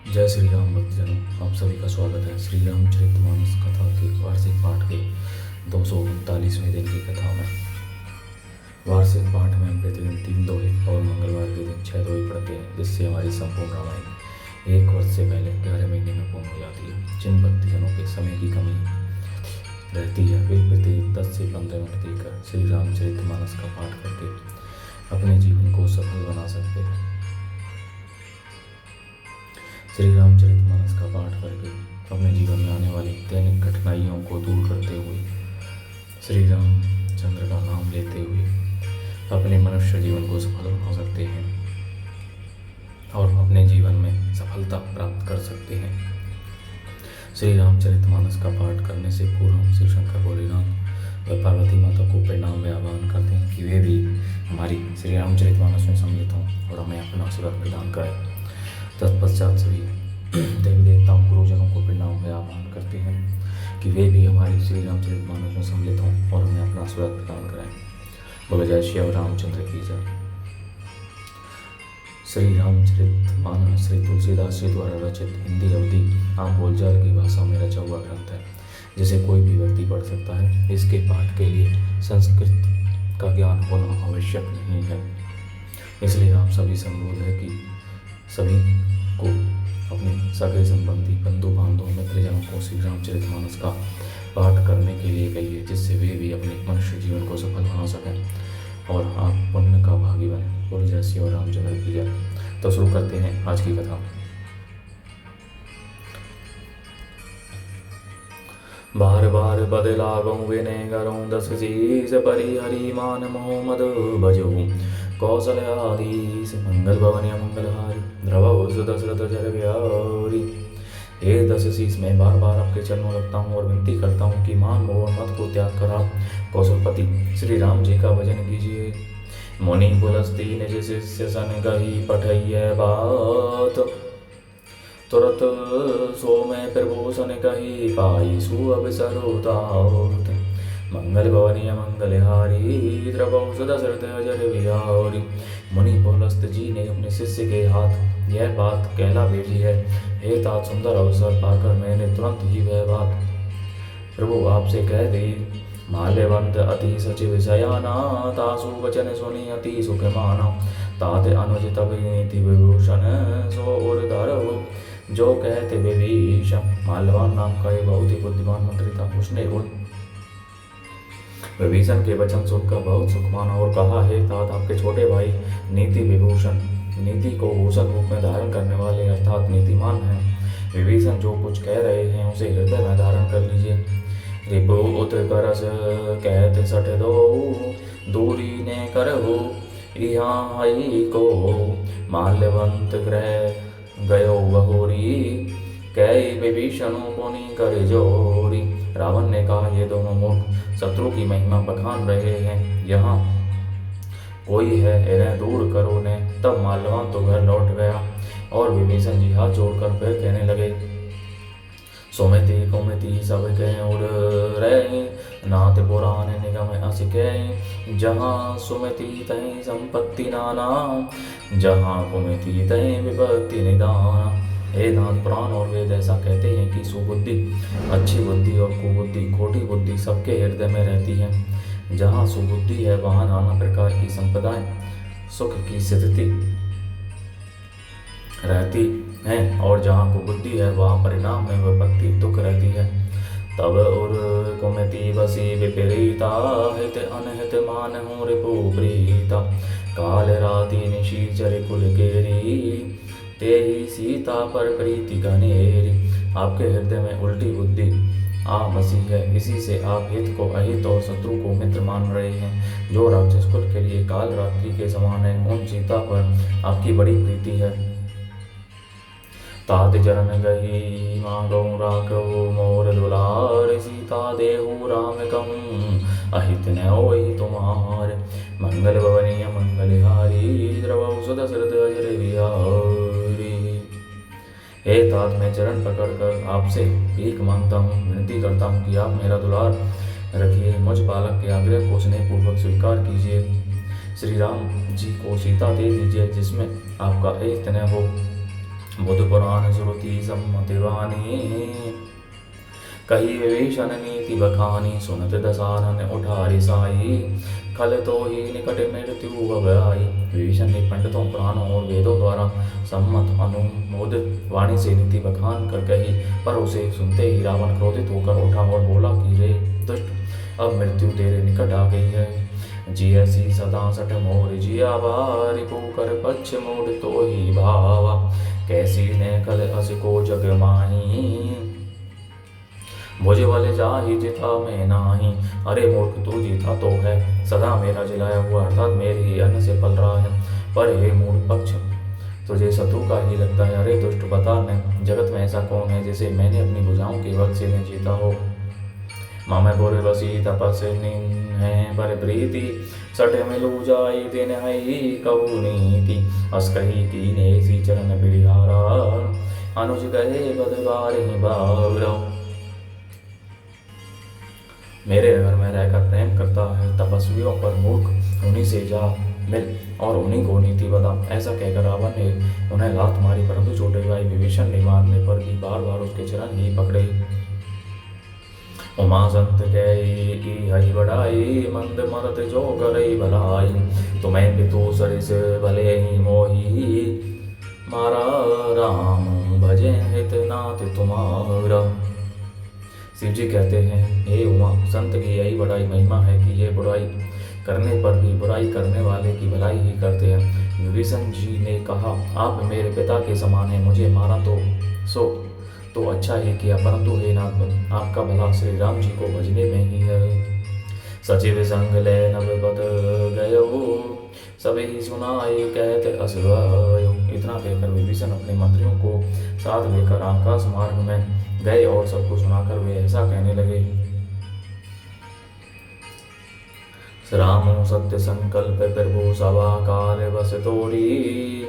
जय श्री राम भक्तजनों, आप सभी का स्वागत है श्री रामचरितमानस कथा के वार्षिक पाठ के 239वें दिन की कथा में। वार्षिक पाठ में हम प्रतिदिन 3 दोहे और मंगलवार के दिन 6 दोहे पढ़ते हैं, जिससे हमारी संपूर्ण रामायण 1 वर्ष से पहले 11 महीने में पूर्ण हो जाती है। जिन भक्तजनों के समय की कमी रहती है वे प्रत्येक 10 से 15 मिनट देकर श्री रामचरितमानस का पाठ करके अपने जीवन को सफल बना सकते हैं। श्री रामचरितमानस का पाठ करके अपने जीवन में आने वाली दैनिक कठिनाइयों को दूर करते हुए श्री रामचंद्र का नाम लेते हुए अपने मनुष्य जीवन को सफल बना सकते हैं और अपने जीवन में सफलता प्राप्त कर सकते हैं। श्री रामचरितमानस का पाठ करने से पूर्व हम शिव शंकर भोलेनाथ व पार्वती माता को प्रणाम व आह्वान करते हैं कि वे भी हमारी श्री रामचरितमानस में सम्मिलित हों और हमें अपना आशीर्वाद प्रदान करें। तत्पश्चात सभी देवी देवताओं गुरुजनों को प्रणाम व आह्वान करते हैं कि वे भी हमारी श्री रामचरितमानस में सम्मिलित हों और हमें अपना आशीर्वाद प्रदान करें। बोलो जय श्री रामचंद्र की जय। श्री रामचरितमानस श्री तुलसीदास जी द्वारा रचित हिंदी अवधि आम बोलचाल की भाषा में रचा हुआ ग्रंथ है, जिसे कोई भी व्यक्ति पढ़ सकता है। इसके पाठ के लिए संस्कृत का ज्ञान होना आवश्यक नहीं है, इसलिए आप सभी से अनुरोध है कि सभी को अपने सगे संबंधी बंधु बांधव मित्रजनों को श्री रामचरितमानस का पाठ करने के लिए कहिए, जिससे वे भी अपने मनुष्य जीवन को सफल बना सकें और आप पुण्य का भागी बने। बोलो जय श्री रामचंद्र की जय। तो शुरू करते हैं आज की कथा। बार बार बदलागों विनय गरों 10 शीस परि हरि मान मोह मद भजो कौशल्याधीश मंगल भवन मंगलहारी द्रवो सुदशरथ जर व्यारी। हे 10 शीस में बार बार आपके चरणों लगता हूँ और विनती करता हूँ कि मान मोह मत को त्याग कर आप कौशलपति श्री राम जी का भजन कीजिए। मुनि पुलस्ती निज शिष्य सन गही पठैये बात तुरत सो में प्रभूषण कही पाई सुअवसरो तात। मंगल भवनीय मंगलहारी द्रवौ सुदशरथ अजर विहारी। मुनि पुलस्त जी ने अपने शिष्य के हाथ यह बात कहला भेजी है। हे तात, सुंदर अवसर पाकर मैंने तुरंत ही वह बात प्रभु आपसे कह दी। माल्यवंत अति सचिव शयाना तासु वचन सुनी अति सुख माना। तात अनुज तब नीति विभूषण सो उर धरो जो कहते विभीषण। माल्यवान नाम का एक बहुत ही बुद्धिमान मंत्री था। उसने विभीषण के वचन सुनकर बहुत सुख माना और कहा, हे तात, आपके छोटे भाई नीति विभूषण नीति को भूषण रूप में धारण करने वाले अर्थात नीतिमान हैं। विभीषण जो कुछ कह रहे हैं उसे हृदय में धारण कर लीजिए। रिपु उत्र करस कहते सठ दो दूरी ने करहु यहाँ हई को। माल्यवंत ग्रह गयो बहोरी कई विभीषण पुनि कर जोरी। रावण ने कहा, ये दोनों मूर्ख शत्रु की महिमा बखान रहे हैं, यहाँ कोई है, इन्हें दूर करो ने। तब माल्यवान तो घर लौट गया और विभीषण जी हाथ जोड़कर फिर कहने लगे, सुमति कुमति सब कह उड़ रहे नाथ पुराण निगम अस कह। जहाँ सुमति तहीं संपत्ति नाना जहाँ कुमति तहीं विपत्ति निदाना। हे नाथ, पुराण और वेद ऐसा कहते हैं कि सुबुद्धि अच्छी बुद्धि और कुबुद्धि खोटी बुद्धि सबके हृदय में रहती है। जहाँ सुबुद्धि है वहाँ नाना प्रकार की संपदाएं सुख की स्थिति रहती हैं और जहाँ कुबुद्धि है वहाँ परिणाम में विपत्ति दुख रहती है। तब उर कुमति बसी विपरीता हित अनहित मान हो रिपु प्रीता। काल राति निशीचर कुल केरी ते ही सीता पर प्रीति घनेरी। आपके हृदय में उल्टी बुद्धि आ बसी है, इसी से आप हित को अहित और शत्रु को मित्र मान रहे हैं। जो राक्षस कुल के लिए काल रात्रि के समान है, उन सीता पर आपकी बड़ी प्रीति है। तात जरन गही मांगो राघव मोर दुलार। सीता देहु राम कहूँ अहित न होई तुम्हार। मंगल भवनीय मंगलहारी द्रवौ सुदशरथ अजर विहारी। हे तात, मैं चरण पकड़कर आपसे भीख मांगता हूँ, विनती करता हूँ कि आप मेरा दुलार रखिए। मुझ बालक के आग्रह को स्नेह पूर्वक स्वीकार कीजिए। श्री राम जी को सीता दे दीजिए जिसमें आपका एक स्नेह हो बुध पुराण श्रुति सम्मति वाणी, कही विभीषण नीति बखानी, सुनत दसानन उठारी साई, खल तो ही निकट मृत्यु अब आई। विभीषण ने पंडितों पुराणों और वेदों द्वारा सम्मत अनुमोदित वाणी से नीति बखान कर कही, पर उसे सुनते ही रावण क्रोधित होकर उठा और बोला कि रे दुष्ट, अब मृत्यु तेरे निकट आ गई है। जियसी सदा सठ मोर जिया बारी, कर पक्ष मोड़ तो ही भावा, कैसी ने कल अस को जग माही, मुझे वाले जा ही जिता मैं नाही। अरे मूर्ख, तू जीता तो है, सदा मेरा जिलाया हुआ अर्थात मेरे ही अन्न से पल रहा है, पर हे मूढ़ पक्ष, तुझे शत्रु का ही लगता है। अरे दुष्ट, बता न जगत में ऐसा कौन है जिसे मैंने अपनी भुजाओं के बल से में जीता हो। मामे बोरे बसी तपस्नी है पर प्रीति, सटे मिलू जाई दिन है कहू नीति, अस कही की ने सी चरण बिहारा, अनुज कहे बदबार ही बावरव। मेरे नगर में रहकर प्रेम करता है तपस्वियों पर मूर्ख, उन्हीं से जा मिल और उन्हीं को नीति बता। ऐसा कहकर रावण ने उन्हें लात मारी, परंतु छोटे भाई विभीषण ने मारने पर भी बार बार उसके चरण ही पकड़े। उमा संत कही की हई बढ़ाई, मंद मरत जो करई भलाई, तुम्हें भी तो सरिस भले ही मोही, मारा राम भजे हित नाथ तुम्हारा। शिव जी कहते हैं, हे उमा, संत की यही बड़ाई महिमा है कि ये बुराई करने पर भी बुराई करने वाले की भलाई ही करते हैं। विभीषण जी ने कहा, आप मेरे पिता के समान हैं, मुझे मारा तो अच्छा ही किया, परंतु हे नाथ, आपका भला श्री राम जी को भजने में ही है। सचिव संग ले नभ पद गयो, सभी सुनाई कहते अस भयो। इतना कहकर विभीषण अपने मंत्रियों को साथ लेकर आकाश मार्ग में गए और सबको सुनाकर वे ऐसा कहने लगे। रामो सत्य संकल्प प्रभु सभा काल बस तोड़ी,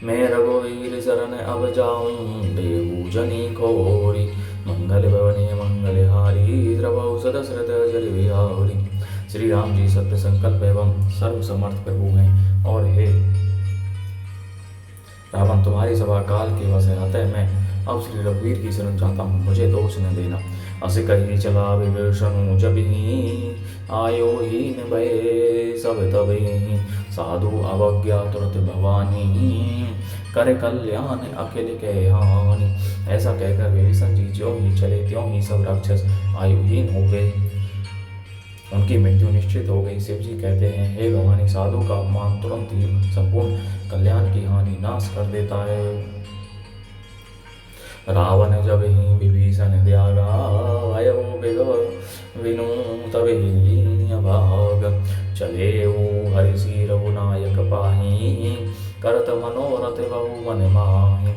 मैं रघुवीर शरण अब जाऊं देहू जनी खोरी, मंगल भवनी मंगल हारी, द्रवौ सदशरथ जर विहारी। श्री राम जी सत्य संकल्प एवं सर्व समर्थ प्रभु हैं, और हे रावण, तुम्हारी सभा काल के वश है, अतः मैं अब श्री रघुवीर की शरण चाहता हूँ, मुझे दोष न देना। अस कही चला विभीषण जब ही, आयो हीन भय सब तब ही, साधु अवज्ञा तुरत भवानी, करे कल्याण अखिल के हानि। ऐसा कहकर विभीषण जी ज्यों ही चले त्यों ही सब राक्षस आयुहीन हो गए, उनकी मृत्यु निश्चित हो गई। शिव जी कहते हैं, हे भवानी, साधु का अपमान तुरंत ही संपूर्ण कल्याण की हानि नाश कर देता है। रावण जब ही विभीषण त्यागा, भयो विनु तब ही भाग, चले वो हरिषि रघुनायक पाही, करत मनोरथ बहु मन माही।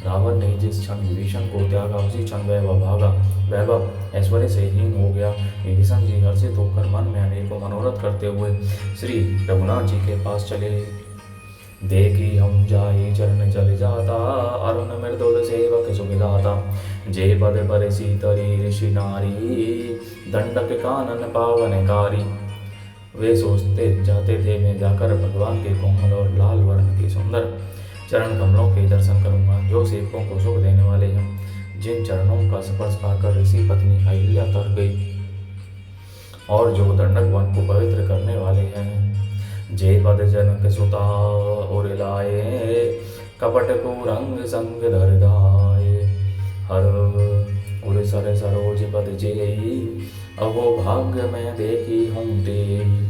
रावण ने जिस क्षण विभीषण को त्यागा उसी क्षण वह भागा, वैभव ऐश्वर्य से हीन हो गया। विभीषण जी हर्षित होकर मन में अनेकों मनोरथ करते हुए श्री रघुनाथ जी के पास चले। देखी हम जाई चरण जल जाता, अरुण मृदुल सेवक सुखदाता, जे पद पर सीतरी ऋषि नारी, दंडक कानन पावनकारी। वे सोचते जाते थे, मैं जाकर भगवान के कोमल और लाल वर्ण के सुंदर चरण कमलों के दर्शन करूंगा, जो सेवकों को सुख देने वाले हैं, जिन चरणों का स्पर्श पाकर ऋषि पत्नी अहिल्या तर गई, और जो दंडक वन को पवित्र करने वाले हैं। जे पद जनक सुता और लाए, कपट को रंग संग धरदाए, हर उर सर सरोज पद जेई, अवो भाग्य में देखी हूँ तेरी।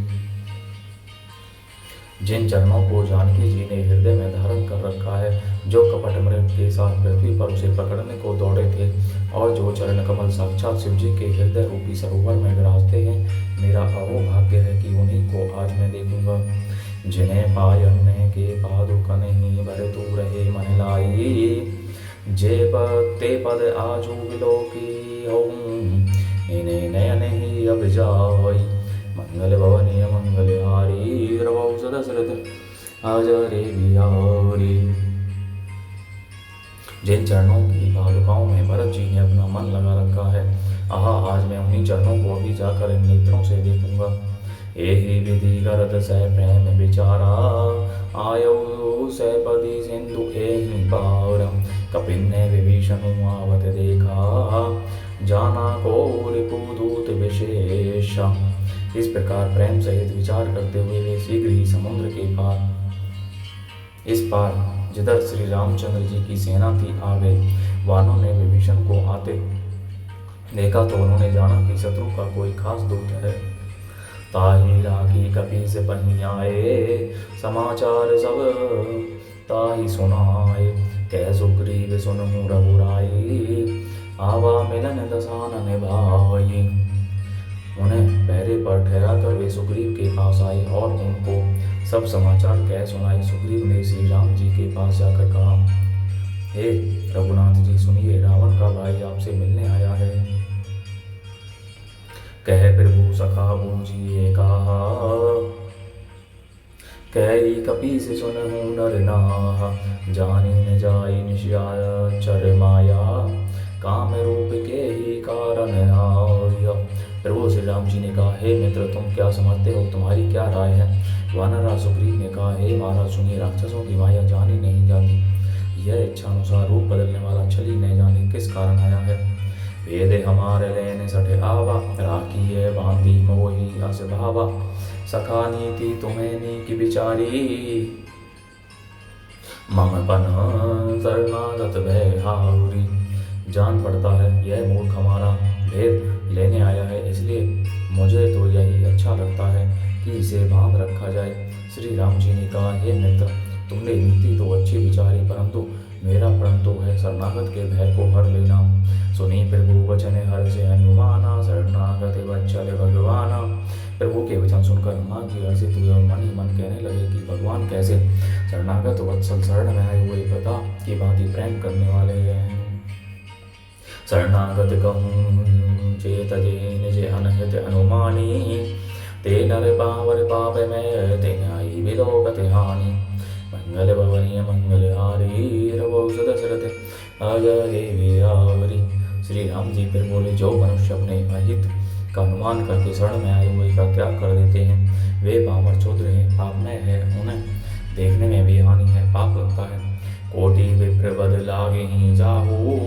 जिन चरणों को जानकी जी ने हृदय में धारण कर रखा है, जो कपट मृग के साथ पृथ्वी पर उसे पकड़ने को दौड़े थे, और जो चरण कमल साक्षात शिव जी के हृदय रूपी सरोवर में विराजते हैं, मेरा अहो भाग्य है कि उन्हीं को आज मैं देखूंगा। जिन्हें पायने के पादुक नहीं भर तू रहे मन लाई, जे ते पद आजू विलोकी होऊं, इन्हें नयन ही अब जाई। मंगल भवनीय मंगल हारी, द्रवौ सदशरथ अजरे बिहारी। जिन चरणों की पादुकाओं में भरत जी ने अपना मन लगा रखा है, आहा, आज मैं उन्हीं चरणों को अभी जाकर इन नेत्रों से देखूंगा। एहि विधि करत सह प्रेम विचारा, आयो सह पदी सिंधु एहि पार। कपिन ने विभीषण आवत देखा, जाना को रिपुदूत विशेष। इस प्रकार प्रेम सहित विचार करते हुए वे शीघ्र ही समुद्र के पार इस पार जिधर श्री रामचंद्र जी की सेना थी आ गए। वानों ने विभीषण को आते देखा तो उन्होंने जाना कि शत्रु का कोई खास दूत है। ताहि राखी कपि से पही आए, समाचार सब ताहि सुनाए। कह सुग्रीव सुनहु रघुराई, आवा मिलन दसानन भाई। उन्हें पहरे पर ठहरा कर वे सुग्रीव के पास आए और उनको सब समाचार कह सुनाए। सुग्रीव ने श्री राम जी के पास जाकर कहा, हे रघुनाथ जी सुनिए, रावण का भाई आपसे मिलने आया है। कह प्रभु सखा बूझिए कहा, कही कपि से सुनहु नर नाहा। जानी न जाई निशाचर माया, काम रूप के ही कारण आया। प्रभु श्री राम जी ने कहा, हे मित्र तुम क्या समझते हो, तुम्हारी क्या राय है। वानरराज सुग्रीव ने कहा, हे महाराज सुनिए, राक्षसों की माया जानी नहीं जाती। यह इच्छानुसार रूप बदलने वाला छली न जाने किस कारण आया है। वेद हमारे लेने सठे आवा, राखिए बांधी मोही अस भावा। सखा नीति तुम्हें नीकी बिचारी, ममपन शरणागत भय हाउरी। जान पड़ता है यह मूर्ख हमारा भेद लेने आया है, इसलिए मुझे तो यही अच्छा लगता है कि इसे बांध रखा जाए। श्री राम जी ने कहा, हे मित्र तुमने नीति तो अच्छी विचारी, परंतु मेरा प्रण तो है शरणागत के भय को हर लेना। सुनी प्रभु वचन हर से हनुमाना, शरणागत वत्सल भगवाना। प्रभु के वचन सुनकर हनुमान जी हर्षित हुए और मन ही मन कहने लगे कि भगवान कैसे शरणागत वत्सल शरण में आए हुए पिता की भांति प्रेम करने वाले हैं। शरणागत कहूँ चेत जे निज अनहित अनुमानी, ते नर पावर पाप में ते न्यायी विलोकत हानि। मंगल भवनीय मंगलहारी, रघुवंश दशरथ अजय विहारी। श्री राम जी फिर बोले, जो मनुष्य अपने अहित का अनुमान करके शरण में आए हुए का त्याग कर देते हैं, वे पामर क्षुद्र हैं, पापमय है, उन्हें देखने में भी हानि है, पाप लगता है। कोटि विप्र बद लागे ही जाहू,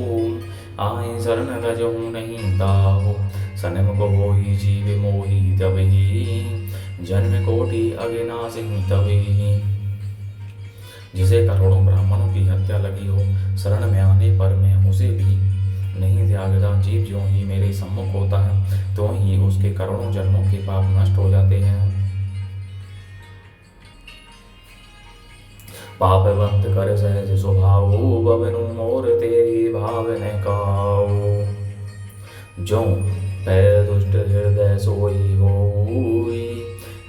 आए शरण गजहू नहीं ताहू। सनम को होई जीव मोही तबही, जन्म कोटि अविनाश तबही। जिसे करोड़ों ब्राह्मणों की हत्या लगी हो, शरण में आने पर मैं उसे भी नहीं त्यागता। जीव जो ही मेरे सम्मुख होता है तो ही उसके करोड़ों जन्मों के पाप नष्ट हो जाते हैं। पापवंत कर सहज स्वभाव, बवनु मोर तेरी भाव न काऊ। जो पै दुष्ट हृदय सोई होई,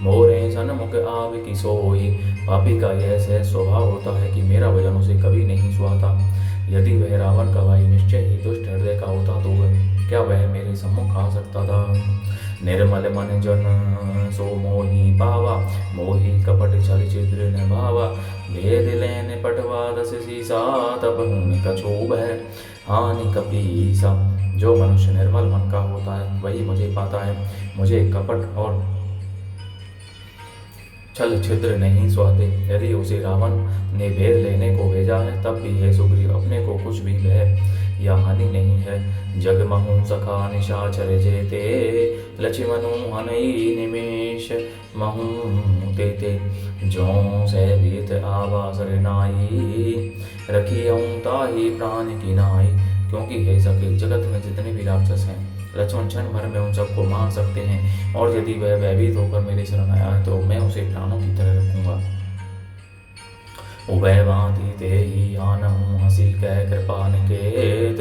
मोरे सन्मुख आव की सोई। पापी का यह सहज स्वभाव होता है कि मेरा वचन उसे कभी नहीं सुहाता। यदि वह रावण का भाई निश्चय ही दुष्ट हृदय का होता तो क्या वह मेरे सम्मुख आ सकता था। निर्मल मन जन सो मोही पावा, मोही कपट छल छिद्र न भावा। भेद लेन पटवा दस सीसा, तब हूँ कछुभ है हानि कपीसा। जो मनुष्य निर्मल मन का होता है वही मुझे पाता है। मुझे कपट और छल छिद्र नहीं सुहाते। यदि उसे रावण ने भेद लेने को भेजा है तब भी हे सुग्रीव अपने को कुछ भी भय या हानि नहीं है। जग महु सखा निशाचर जेते, लक्ष्मणु हनई निमेष महु तेते। जो से भीत आवासर नाई, रखी हूँ ताही प्राण की नाई। क्योंकि हे सके जगत में जितने भी राक्षस हैं, लक्ष्मण क्षण भर में उन सबको मार सकते हैं, और यदि वह भयभीत होकर मेरे शरण आया तो मैं उसे प्राणों की तरह रखूंगा। उभय भांति ते ही आनहु हंसी कह कृपा निकेत।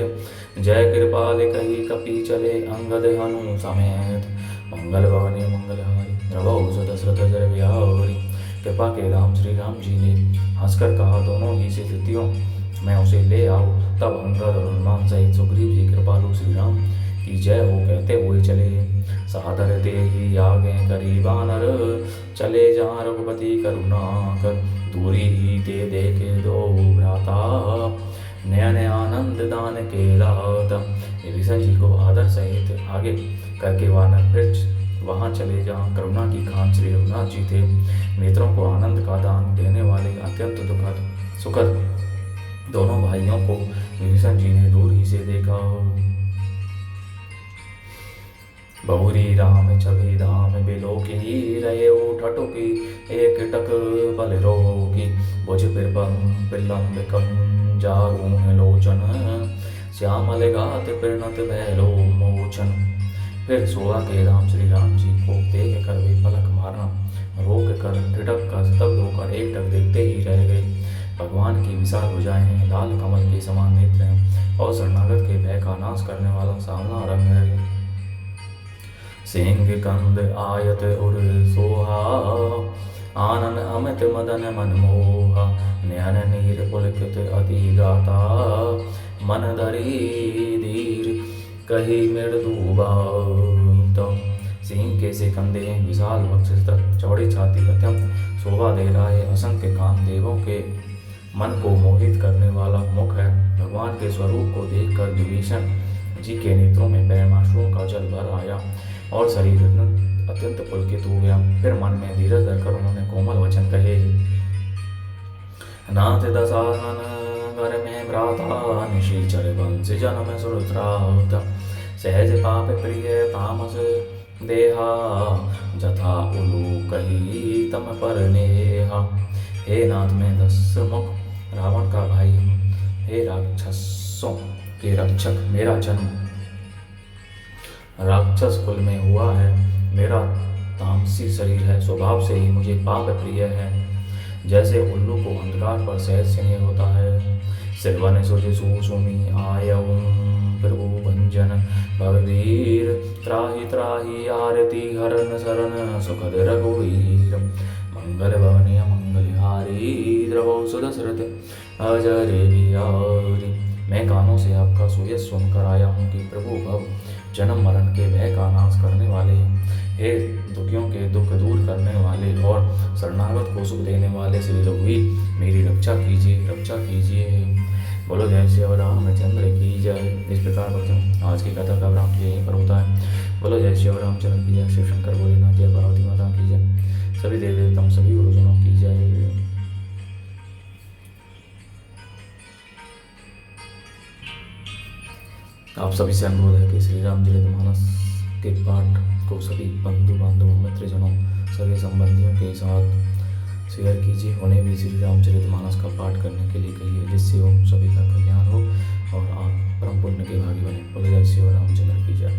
जय कृपाल कही कपि चले अंगद हनु समेत। मंगल भवनी मंगलहारी, रघुवंश दशरथ जय विहारी। कृपा के राम श्री राम जी ने हंसकर कहा, दोनों ही से स्थितियों मैं उसे ले आऊं। तब अंगद और हनुमान सहित सुग्रीव जी कृपालु श्री राम की जय हो कहते हुए चले। सादर दे ही आगे करी बानर, चले जहाँ रघुपति करुणा कर। दूरी ही ते देखे दो भ्राता, नयन आनंद दान के दाता। विभीषण जी को आदर सहित आगे करके वानर फिर वहाँ चले जहाँ करुणा की खान श्री रघुनाथ जी थे। नेत्रों को आनंद का दान देने वाले अत्यंत दुखद सुखद दोनों भाइयों को विभीषण जी ने दूर ही से देखा। बहुरी राम छवि धाम बिलो की रहे ठटुकी एक टक बल रोगी भुज पिलम जारून लोचन श्यामल गात प्रणत भैलो मोचन। फिर सोआ के राम श्री राम जी को देख कर वे पलक मारना रोक कर ठिठक कर स्तब्ध होकर एक टक देखते ही रह गए। भगवान की विशाल भुजाएं हैं, लाल कमल के समान नेत्र हैं और शरणागत के भय का नाश करने वाला सामना रंग है। सिंह कंद आयत उर सोहा आनन अमित मदन मनमोहा नयन नीर पुलकित अति गाता मन धरी धीर कही मृदुबा। सिंह के से कंधे हैं, विशाल वक्ष चौड़ी छाती अत्यंत शोभा दे रहा है। असंख्य कामदेवों के मन को मोहित करने वाला मुख है। भगवान के स्वरूप को देखकर विभीषण जी के नेत्रों में प्रेमाश्रुओं का जल भर आया और शरीर अत्यंत पुलकित हो गया। फिर मन में धीरज धरकर उन्होंने कोमल वचन कहे। नाथ दशानन घर में भ्राता निशिचर वंश जन्म सुरत्रावत सहज पाप प्रिय तामस देहा जथा उलू कही तम पर नेहा। हे नाथ में 10 मुख रावण का भाई हूँ। हे राक्षसों के रक्षक, मेरा जन्म राक्षस कुल में हुआ है। मेरा तामसी शरीर है, स्वभाव से ही मुझे पाप प्रिय है। जैसे उल्लू को अंधकार पर सहज स्नेह होता है। सिरवन सुजि सुसुमी आयऊं प्रभु भंजन भववीर त्राहि त्राहि आरती हरन शरण सुखद रघुवीर मंगल भवनीय मंगलहारी द्रवो सुदशरथ अजरे बिहारी। मैं कानों से आपका सुयश सुनकर आया हूँ कि प्रभु भव जन्म मरण के भय का नाश करने वाले हे दुखियों के दुख दूर करने वाले और शरणागत को सुख देने वाले श्री रघुवीर मेरी रक्षा कीजिए, रक्षा कीजिए। बोलो जय श्री रामचंद्र की जय। इस प्रकार भक्तों आज की कथा का विराम यहीं पर होता है। बोलो जय श्री रामचंद्र की जय। शिव शंकर भोलेनाथ जय, पार्वती माता की जय, सभी देवी देवताओं सभी गुरुजनों की जय। आप सभी से अनुरोध है कि श्री रामचरितमानस के पाठ को सभी बंधु बांधवों मित्रजनों सभी संबंधियों के साथ शेयर कीजिए। उन्हें भी श्री रामचरितमानस का पाठ करने के लिए कहिए, जिससे उन सभी का कल्याण हो और आप परम पुण्य के भागी बने। बोले जय श्री रामचंद्र की जय।